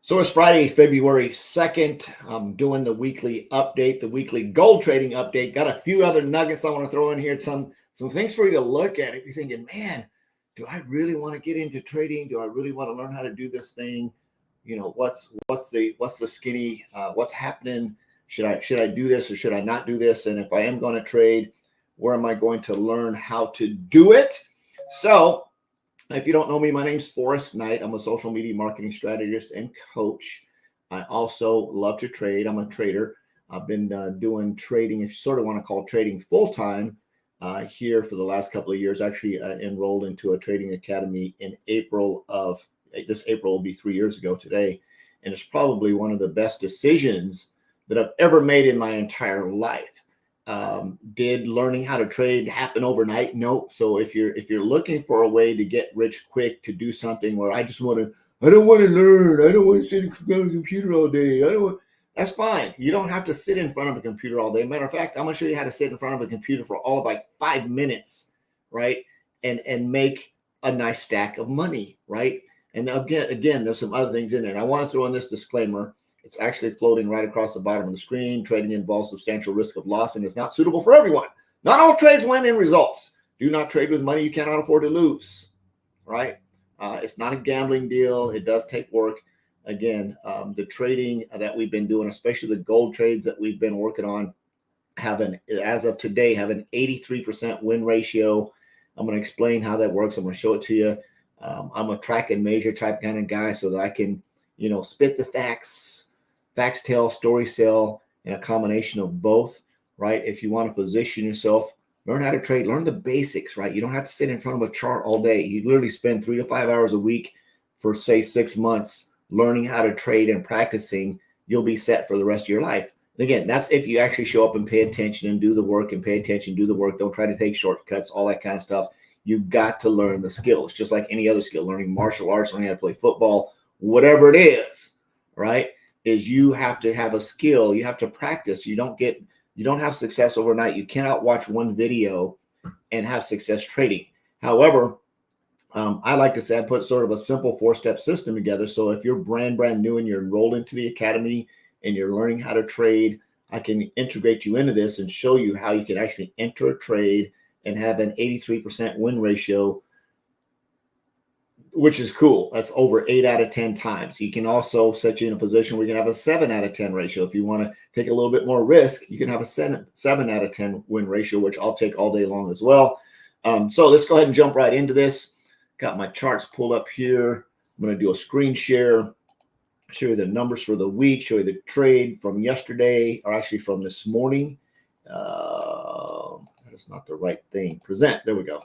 So it's Friday, February 2nd. I'm doing the weekly update, the weekly gold trading update. Got a few other nuggets I want to throw in here. Some things for you to look at if you're thinking, man, do I really want to get into trading? Do I really want to learn how to do this thing? You know, what's the skinny? What's happening? Should I do this or should I not do this? And if I am going to trade, where am I going to learn how to do it? So if you don't know me, my name's Forrest Knight. I'm a social media marketing strategist and coach. I also love to trade. I'm a trader. I've been doing trading, if you sort of want to call trading full-time, here for the last couple of years. Actually enrolled into a trading academy in April of this April will be 3 years ago today. And it's probably one of the best decisions that I've ever made in my entire life. Did learning how to trade happen overnight? No. So if you're looking for a way to get rich quick, to do something where I don't want to learn, I don't want to sit in front of a computer all day, that's fine. You don't have to sit in front of a computer all day. Matter of fact, I'm going to show you how to sit in front of a computer for all of like 5 minutes, right? And make a nice stack of money, right? And again, there's some other things in there. And I want to throw in this disclaimer. It's actually floating right across the bottom of the screen. Trading involves substantial risk of loss and is not suitable for everyone. Not all trades win in results. Do not trade with money you cannot afford to lose, right? It's not a gambling deal. It does take work. Again, the trading that we've been doing, especially the gold trades that we've been working on, as of today, have an 83% win ratio. I'm going to explain how that works. I'm going to show it to you. I'm a track and measure type kind of guy so that I can, spit the facts tell, story sell, and a combination of both, right? If you want to position yourself, learn how to trade, learn the basics, right? You don't have to sit in front of a chart all day. You literally spend 3 to 5 hours a week for, say, 6 months learning how to trade and practicing. You'll be set for the rest of your life. And again, that's if you actually show up and pay attention and do the work and pay attention, do the work. Don't try to take shortcuts, all that kind of stuff. You've got to learn the skills, just like any other skill, learning martial arts, learning how to play football, whatever it is, right? Is you have to have a skill. You have to practice. You don't have success overnight. You cannot watch one video and have success trading. However, I like to say I put sort of a simple 4-step system together. So if you're brand new and you're enrolled into the academy and you're learning how to trade, I can integrate you into this and show you how you can actually enter a trade and have an 83% win ratio, which is cool. That's over 8 out of 10 times. You can also set you in a position where you can have a 7 out of 10 ratio. If you want to take a little bit more risk, you can have a 7 out of 10 win ratio, which I'll take all day long as well. So let's go ahead and jump right into this. Got my charts pulled up here. I'm going to do a screen share, show you the numbers for the week, show you the trade from yesterday, or actually from this morning. That's not the right thing. Present. There we go.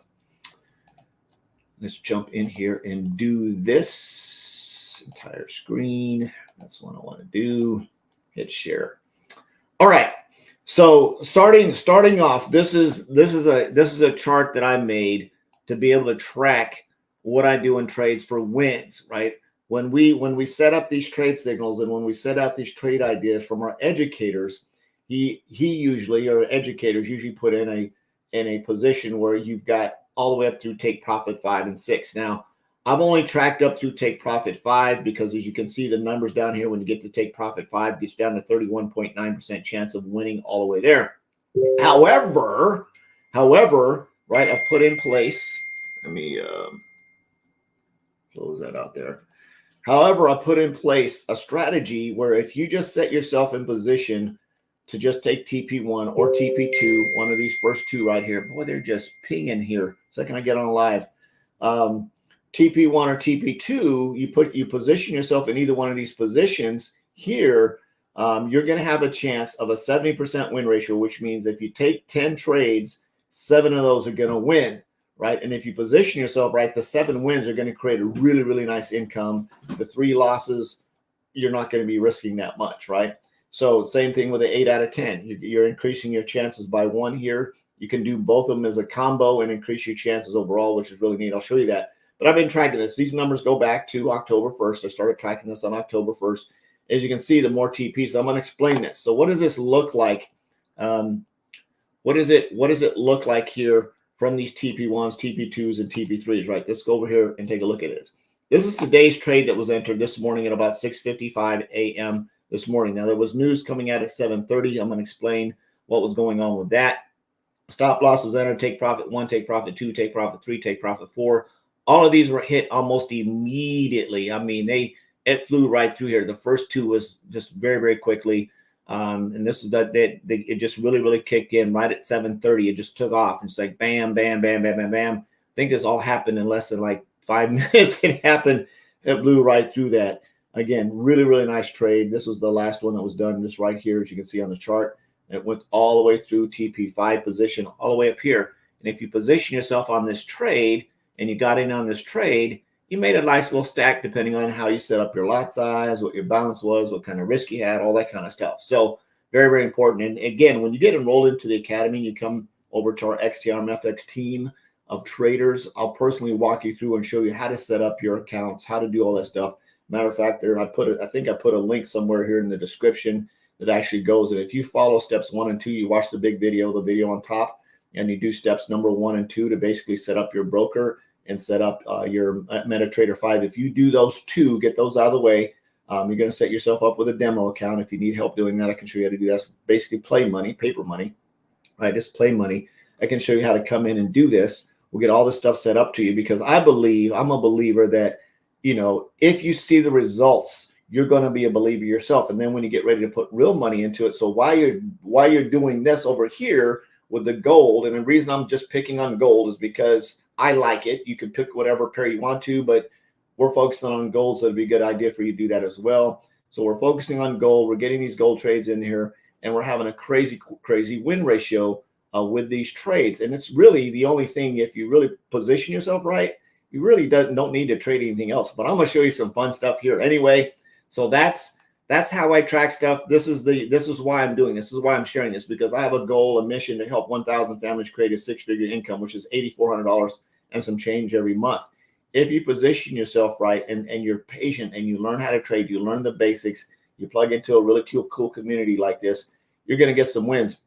Let's jump in here and do this entire screen. That's what I want to do. Hit share. All right. So starting off, this is a chart that I made to be able to track what I do in trades for wins, right? When we set up these trade signals and when we set out these trade ideas from our educators, educators usually put in a position where you've got all the way up through take profit 5 and 6. Now, I've only tracked up through take profit 5 because, as you can see, the numbers down here, when you get to take profit 5, gets down to 31.9% chance of winning all the way there. However, right, I've put in place, let me close that out there. However, I put in place a strategy where if you just set yourself in position to just take TP1 or TP2, one of these first two right here. Boy, they're just pinging here. Second I get on live. TP1 or TP2, you position yourself in either one of these positions here, you're going to have a chance of a 70% win ratio, which means if you take 10 trades, 7 of those are going to win, right? And if you position yourself right, the 7 wins are going to create a really, really nice income. The 3 losses, you're not going to be risking that much, right? So same thing with an 8 out of 10. You're increasing your chances by 1 here. You can do both of them as a combo and increase your chances overall, which is really neat. I'll show you that. But I've been tracking this. These numbers go back to October 1st. I started tracking this on October 1st. As you can see, the more TPs. I'm going to explain this. So what does this look like? What does it look like here from these TP1s, TP2s, and TP3s, right? Let's go over here and take a look at it. This is today's trade that was entered this morning at about 6:55 a.m. this morning. Now, there was news coming out at 7:30. I'm going to explain what was going on with that. Stop loss was entered. Take profit 1, take profit 2, take profit 3, take profit 4. All of these were hit almost immediately. I mean, it flew right through here. The first two was just very, very quickly. And this is it just really kicked in right at 7:30. It just took off. It's like bam, bam, bam, bam, bam, bam. I think this all happened in less than like 5 minutes. It happened. It blew right through that. Again, really nice trade. This was the last one that was done just right here, as you can see on the chart. It went all the way through TP5 position, all the way up here. And if you position yourself on this trade and you got in on this trade, you made a nice little stack depending on how you set up your lot size, what your balance was, what kind of risk you had, all that kind of stuff. So very important. And again, when you get enrolled into the academy, you come over to our XTRM FX team of traders. I'll personally walk you through and show you how to set up your accounts, how to do all that stuff. Matter of fact, I think I put a link somewhere here in the description that actually goes. And if you follow steps 1 and 2, you watch the video on top, and you do steps number 1 and 2 to basically set up your broker and set up your MetaTrader 5. If you do those 2, get those out of the way, you're going to set yourself up with a demo account. If you need help doing that, I can show you how to do that. That's basically play money, paper money, right? Just play money. I can show you how to come in and do this. We'll get all this stuff set up to you, because I'm a believer that, if you see the results, you're going to be a believer yourself. And then when you get ready to put real money into it, so while you're doing this over here with the gold, and the reason I'm just picking on gold is because I like it. You can pick whatever pair you want to, but we're focusing on gold, so it'd be a good idea for you to do that as well. So we're focusing on gold. We're getting these gold trades in here, and we're having a crazy win ratio with these trades. And it's really the only thing, if you really position yourself right, you really don't need to trade anything else. But I'm going to show you some fun stuff here anyway. So that's how I track stuff. This is why I'm doing this. This is why I'm sharing this, because I have a goal, a mission to help 1,000 families create a 6-figure income, which is $8,400 and some change every month. If you position yourself right and you're patient and you learn how to trade, you learn the basics, you plug into a really cool community like this, you're going to get some wins.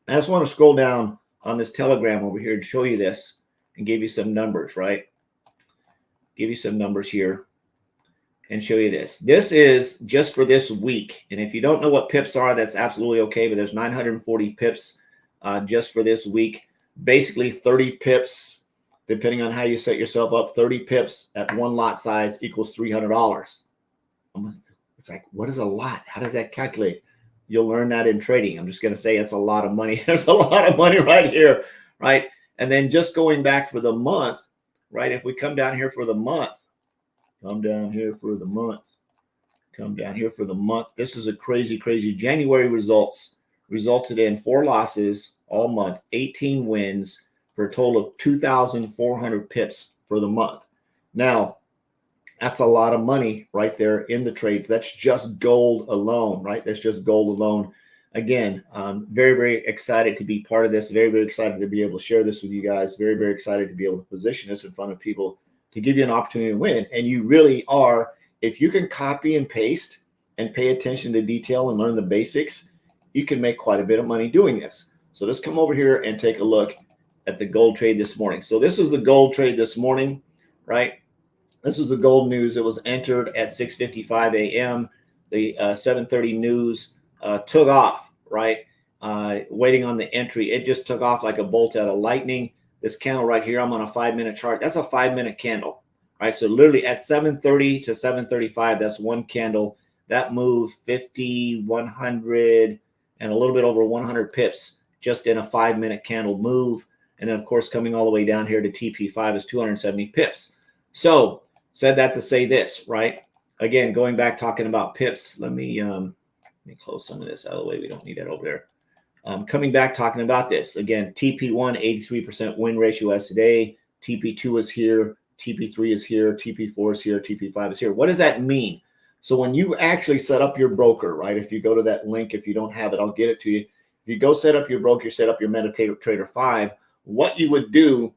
I just want to scroll down on this Telegram over here and show you this and give you some numbers, right? Give you some numbers here and show you this. This is just for this week. And if you don't know what pips are, that's absolutely okay. But there's 940 pips just for this week. Basically 30 pips, depending on how you set yourself up, 30 pips at one lot size equals $300. It's like, what is a lot? How does that calculate? You'll learn that in trading. I'm just going to say it's a lot of money. There's a lot of money right here, right? And then just going back for the month, right? If we come down here for the month, come down here for the month. This is a crazy January results. Resulted in 4 losses all month, 18 wins for a total of 2,400 pips for the month. Now, that's a lot of money right there in the trades. That's just gold alone, right? That's just gold alone. Again, very excited to be part of this. Very excited to be able to share this with you guys. Very excited to be able to position this in front of people to give you an opportunity to win. And you really are, if you can copy and paste and pay attention to detail and learn the basics, you can make quite a bit of money doing this. So let's come over here and take a look at the gold trade this morning. So this is the gold trade this morning, right? This is the gold news. It was entered at 6:55 a.m. The 7:30 news took off, right? Waiting on the entry. It just took off like a bolt out of lightning. This candle right here, I'm on a 5-minute chart. That's a 5-minute candle, right? So literally at 7:30 to 7:35, that's one candle. That moved 50, 100, and a little bit over 100 pips just in a 5-minute candle move. And then, of course, coming all the way down here to TP5 is 270 pips. So said that to say this, right? Again, going back talking about pips, let me close some of this out of the way. We don't need that over there. Coming back talking about this. Again, TP1, 83% win ratio as today. TP2 is here. TP3 is here. TP4 is here. TP5 is here. What does that mean? So when you actually set up your broker, right? If you go to that link, if you don't have it, I'll get it to you. If you go set up your broker, set up your MetaTrader 5, what you would do,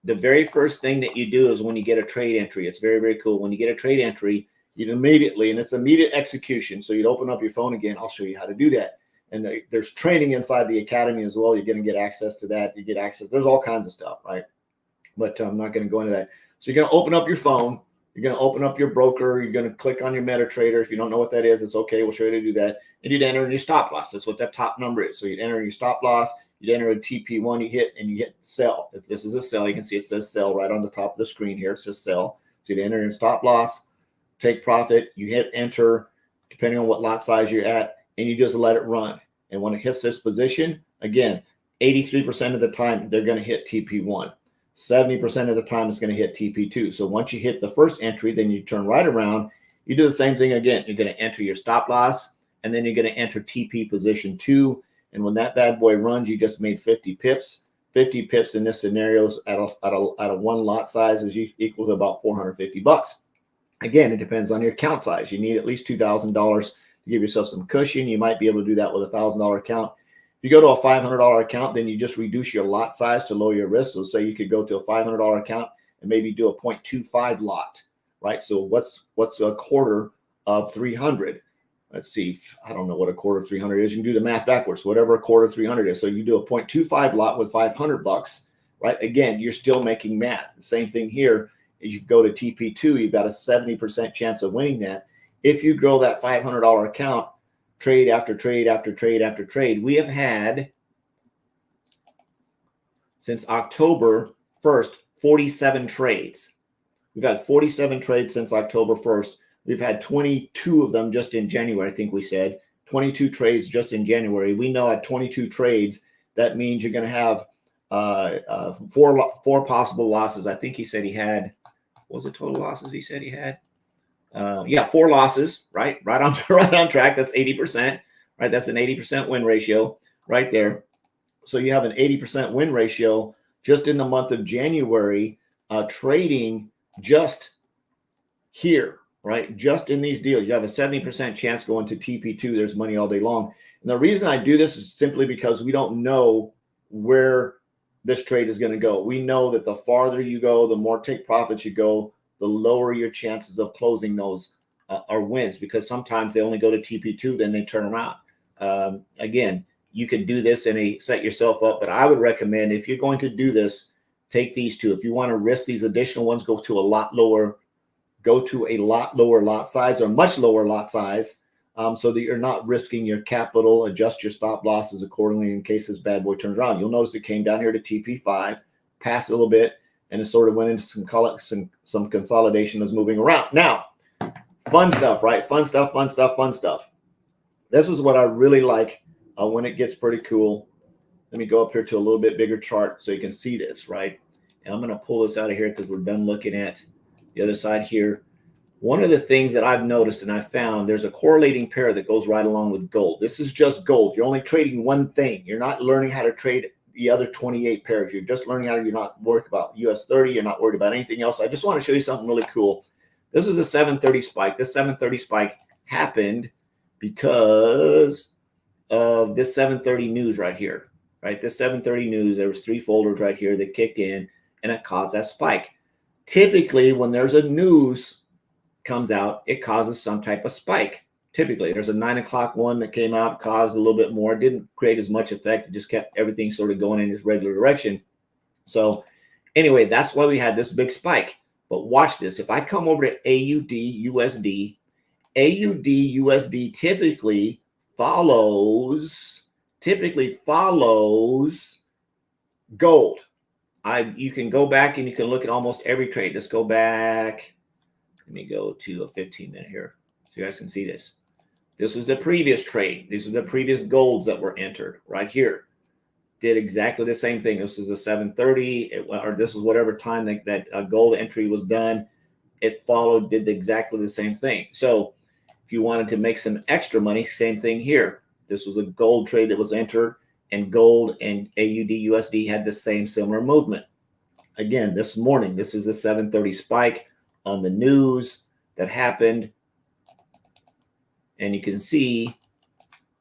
the very first thing that you do is when you get a trade entry, it's very cool. When you get a trade entry, you'd immediately, and it's immediate execution. So you'd open up your phone again. I'll show you how to do that. And there's training inside the academy as well. You're going to get access to that. You get access. There's all kinds of stuff, right? But I'm not going to go into that. So you're going to open up your phone. You're going to open up your broker. You're going to click on your MetaTrader. If you don't know what that is, it's okay. We'll show you how to do that. And you'd enter in your stop loss. That's what that top number is. So you'd enter in your stop loss. You'd enter a TP1. You hit sell. If this is a sell, you can see it says sell right on the top of the screen here. It says sell. So you'd enter in stop loss, take profit. You hit enter, depending on what lot size you're at, and you just let it run. And when it hits this position, again, 83% of the time, they're going to hit TP1. 70% of the time, it's going to hit TP2. So once you hit the first entry, then you turn right around. You do the same thing again. You're going to enter your stop loss, and then you're going to enter TP position 2. And when that bad boy runs, you just made 50 pips. 50 pips in this scenario at a one lot size is equal to about $450. Again, it depends on your account size. You need at least $2,000 to give yourself some cushion. You might be able to do that with a $1,000 account. If you go to a $500 account, then you just reduce your lot size to lower your risk. So say you could go to a $500 account and maybe do a 0.25 lot, right? So what's a quarter of 300? Let's see. I don't know what a quarter of 300 is. You can do the math backwards, whatever a quarter of 300 is. So you do a 0.25 lot with $500, right? Again, you're still making math. The same thing here is you go to TP2, you've got a 70% chance of winning that. If you grow that $500 account, trade after trade after trade after trade, we have had, since October 1st, 47 trades. We've had 47 trades since October 1st. We've had 22 of them just in January, I think we said. 22 trades just in January. We know at 22 trades, that means you're going to have four possible losses. I think he said he had, what was the total losses he said he had? 4 losses, right? Right on track. That's 80%, right? That's an 80% win ratio right there. So you have an 80% win ratio just in the month of January, trading just here, right? Just in these deals, you have a 70% chance going to TP2. There's money all day long. And the reason I do this is simply because we don't know where this trade is going to go. We know that the farther you go, the more take profits you go, the lower your chances of closing those are wins, because sometimes they only go to TP2, then they turn around. Again, you could do this and set yourself up, but I would recommend, if you're going to do this, take these two. If you want to risk these additional ones, go to a lot lower lot size, or much lower lot size, so that you're not risking your capital. Adjust your stop losses accordingly in case this bad boy turns around. You'll notice it came down here to TP5, passed a little bit, and it sort of went into some consolidation that's moving around. Now, fun stuff, right? Fun stuff. This is what I really like when it gets pretty cool. Let me go up here to a little bit bigger chart so you can see this, right? And I'm going to pull this out of here because we're done looking at the other side here. One of the things that I've noticed and I found, there's a correlating pair that goes right along with gold. This is just gold. You're only trading one thing. You're not learning how to trade the other 28 pairs. You're just learning how to, you're not worried about US 30. You're not worried about anything else. I just want to show you something really cool. This is a 730 spike. This 730 spike happened because of this 730 news right here, right? This 730 news, there was 3 folders right here that kicked in and it caused that spike. Typically, when there's a news comes out, it causes some type of spike. Typically, there's a 9 o'clock one that came out, caused a little bit more. It didn't create as much effect. It just kept everything sort of going in its regular direction. So anyway, that's why we had this big spike. But watch this. If I come over to AUD USD typically follows gold. You can go back and you can look at almost every trade. Let's go back. Let me go to a 15-minute here so you guys can see this. This was the previous trade. These are the previous golds that were entered right here. Did exactly the same thing. This is a 730, or this is whatever time that gold entry was done. It followed, did exactly the same thing. So if you wanted to make some extra money, same thing here. This was a gold trade that was entered, and gold and AUD USD had the same similar movement. Again, this morning, this is a 730 spike on the news that happened. And you can see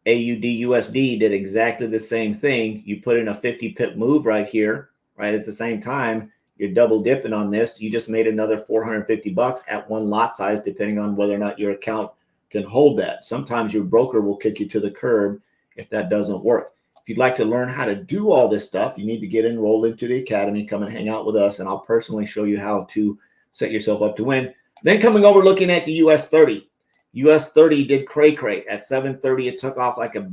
AUD USD did exactly the same thing. You put in a 50 pip move right here, right at the same time. You're double dipping on this. You just made another $450 at one lot size, depending on whether or not your account can hold that. Sometimes your broker will kick you to the curb if that doesn't work. If you'd like to learn how to do all this stuff, you need to get enrolled into the academy. Come and hang out with us, and I'll personally show you how to set yourself up to win. Then coming over, looking at the US 30. US 30 did cray at 7:30. It took off like a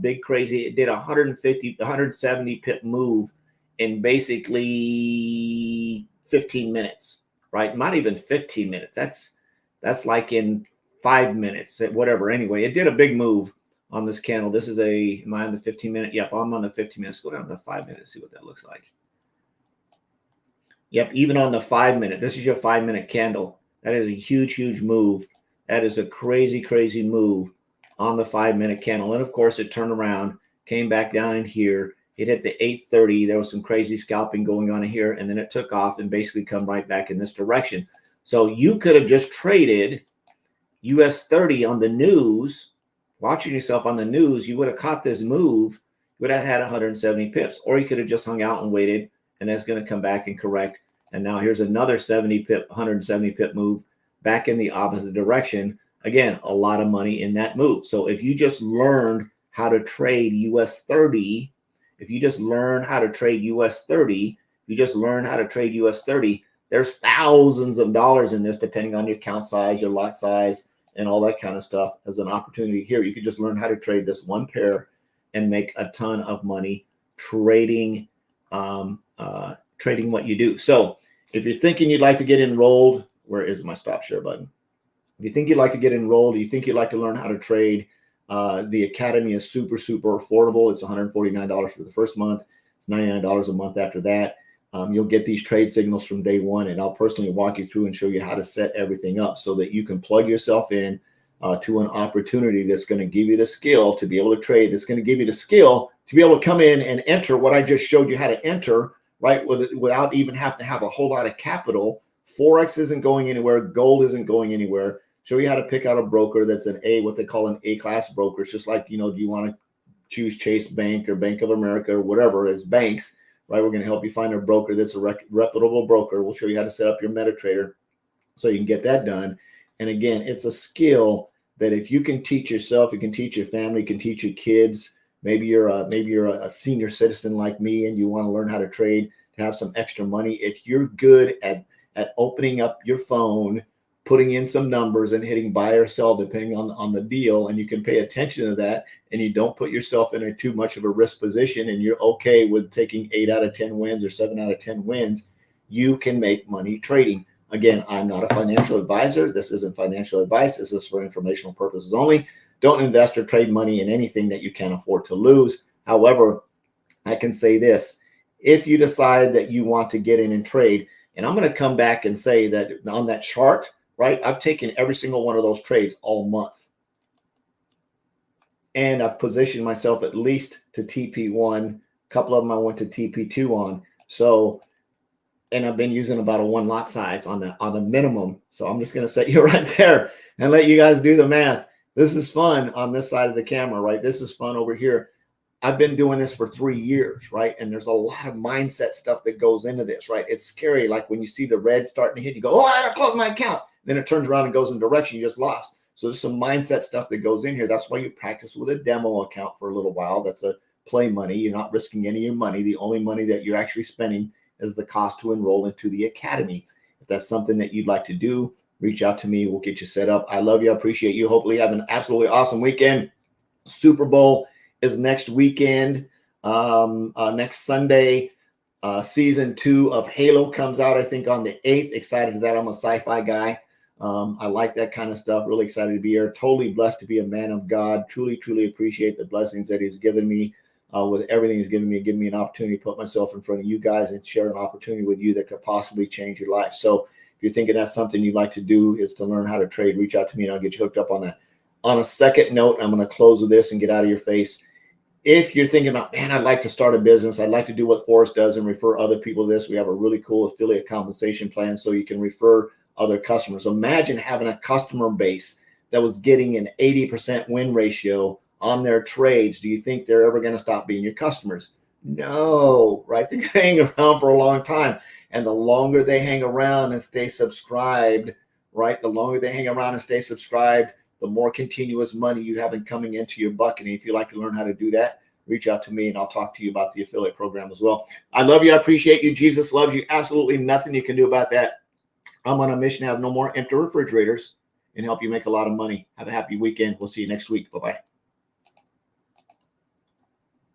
big crazy. It did 170 pip move in basically 15 minutes, right? Not even 15 minutes. That's like in 5 minutes, whatever. Anyway, it did a big move on this candle. This is am I on the 15 minute? Yep, I'm on the 15 minutes. Go down to the 5 minutes, see what that looks like. Yep, even on the 5 minute, this is your 5 minute candle. That is a huge, huge move. That is a crazy, crazy move on the 5 minute candle. And of course, it turned around, came back down in here. It hit the 830. There was some crazy scalping going on in here, and then it took off and basically come right back in this direction. So you could have just traded US 30 on the news, watching yourself on the news. You would have caught this move, you would have had 170 pips, or you could have just hung out and waited, and that's going to come back and correct. And now here's another 170 pip move back in the opposite direction. Again, a lot of money in that move. So if you just learned how to trade US 30, there's thousands of dollars in this, depending on your account size, your lot size, and all that kind of stuff. As an opportunity here, you could just learn how to trade this one pair and make a ton of money trading trading what you do. So if you're thinking you'd like to get enrolled, where is my stop share button? If you think you'd like to get enrolled, you think you'd like to learn how to trade, the Academy is super, super affordable. It's $149 for the first month. It's $99 a month after that. You'll get these trade signals from day one, and I'll personally walk you through and show you how to set everything up so that you can plug yourself in to an opportunity that's going to give you the skill to be able to trade. That's going to give you the skill to be able to come in and enter what I just showed you how to enter, right? Without even having to have a whole lot of capital. Forex isn't going anywhere. Gold isn't going anywhere. Show you how to pick out a broker that's what they call an A-class broker. It's just like, do you want to choose Chase Bank or Bank of America or whatever as banks, right? We're going to help you find a broker that's a reputable broker. We'll show you how to set up your MetaTrader so you can get that done. And again, it's a skill that if you can teach yourself, you can teach your family, you can teach your kids. Maybe you're a senior citizen like me and you want to learn how to trade to have some extra money. If you're good at opening up your phone, putting in some numbers and hitting buy or sell depending on the deal, and you can pay attention to that, and you don't put yourself in too much of a risk position, and you're okay with taking 8 out of 10 wins or 7 out of 10 wins, you can make money trading. Again, I'm not a financial advisor. This isn't financial advice. This is for informational purposes only. Don't invest or trade money in anything that you can't afford to lose. However, I can say this: if you decide that you want to get in and trade, and I'm going to come back and say that on that chart, right, I've taken every single one of those trades all month. And I've positioned myself at least to TP1. A couple of them I went to TP2 on. So, and I've been using about a 1 lot size on the minimum. So I'm just going to set you right there and let you guys do the math. This is fun on this side of the camera, right? This is fun over here. I've been doing this for 3 years, right? And there's a lot of mindset stuff that goes into this, right? It's scary. Like when you see the red starting to hit, you go, oh, I got to close my account. Then it turns around and goes in a direction you just lost. So there's some mindset stuff that goes in here. That's why you practice with a demo account for a little while. That's a play money. You're not risking any of your money. The only money that you're actually spending is the cost to enroll into the Academy. If that's something that you'd like to do, reach out to me. We'll get you set up. I love you. I appreciate you. Hopefully you have an absolutely awesome weekend. Super Bowl is next weekend, next Sunday. Season 2 of Halo comes out, I think, on the 8th. Excited for that. I'm a sci-fi guy. I like that kind of stuff. Really excited to be here. Totally blessed to be a man of God. Truly, truly appreciate the blessings that he's given me with everything he's given me. Give me an opportunity to put myself in front of you guys and share an opportunity with you that could possibly change your life. So if you're thinking that's something you'd like to do, is to learn how to trade, reach out to me and I'll get you hooked up on that. On a second note, I'm going to close with this and get out of your face. If you're thinking about, man, I'd like to start a business, I'd like to do what Forrest does and refer other people to this. We have a really cool affiliate compensation plan so you can refer other customers. Imagine having a customer base that was getting an 80% win ratio on their trades. Do you think they're ever going to stop being your customers? No, right? They're going to hang around for a long time. And the longer they hang around and stay subscribed, right? The longer they hang around and stay subscribed, the more continuous money you have coming into your bucket. And if you'd like to learn how to do that, reach out to me and I'll talk to you about the affiliate program as well. I love you. I appreciate you. Jesus loves you. Absolutely nothing you can do about that. I'm on a mission to have no more empty refrigerators and help you make a lot of money. Have a happy weekend. We'll see you next week. Bye-bye.